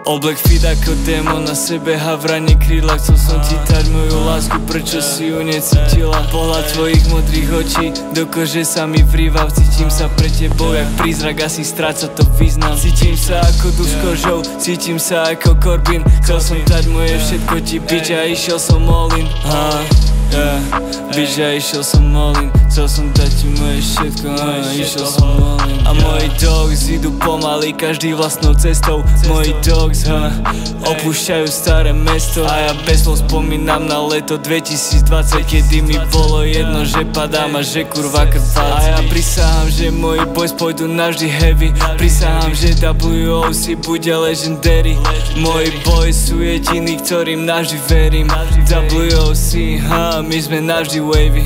Oblek fit ako démon, na sebe havranie krídla. Chcel som ti dať moju lásku, prečo si ju necítila? Pohľad tvojich modrých očí, do kože sa mi vrýva. Cítim sa pre tebou jak prízrak, asi stráca to význam. Cítim sa ako duch s kožou, cítim sa ako Corbin. Chcel som dať moje všetko ti, bitch, a išiel som all in. Bitch, a išiel som all in. Chcel som dať ti moje všetko, išiel som all in. A moji dogs idú pomaly, každý vlastnou cestou. Moji dogs, opúšťajú staré mesto. A ja bez slov spomínam na leto 2020, kedy mi bolo jedno, že padám a že kurva krváci. A ja prisahám, že moji boys pôjdu navždy heavy. Prisahám, že WOC bude legendary. Moji boys sú jediní, ktorým navždy verím. WOC, my sme navždy wavy.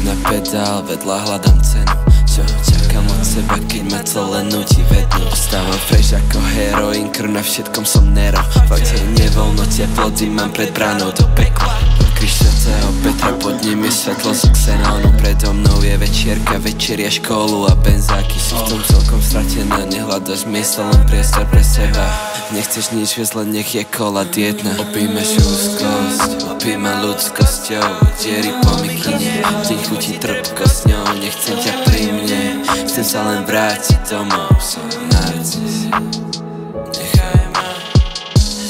Na pedál, vedľa hľadám cenu. Čo čakám od seba, keď ma celé nutí vednú. Ostávam fresh ako heroín, krv na všetkom som Nero. Fakt je nevoľno, teploty mám pred bránou do pekla. Krišťacého Petra, pod ním je svetlo z xenónu. Predo mnou je večierka, večeria školu a benzáky sú v tom celkom stratené. Nehľadaš miesto, len priestor pre seba. Nechceš nič viac, len nech je kola dietna. Opímaš úzkosť, opíma ľudskosťou. Diery po mikine, tým chutí trpkosťou. Nechcem ťa pri mne, chcem sa len vrátiť domov. Som narcis, nechaj ma.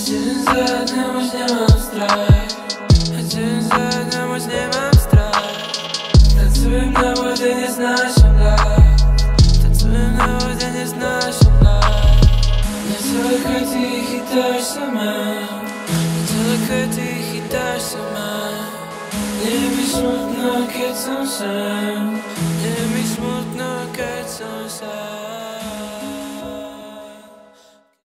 Jeden za dňom už nemám strach. Jeden za dňom už nemám strach. Tancujem na vode, neznášam ľah. Tancujem na vode, neznášam ľah. Nedaleko ty chytáš sa ma. Nedaleko ty chytáš sa ma. Nie mi smutno, keď som sám. Nie mi smutno, keď som sám.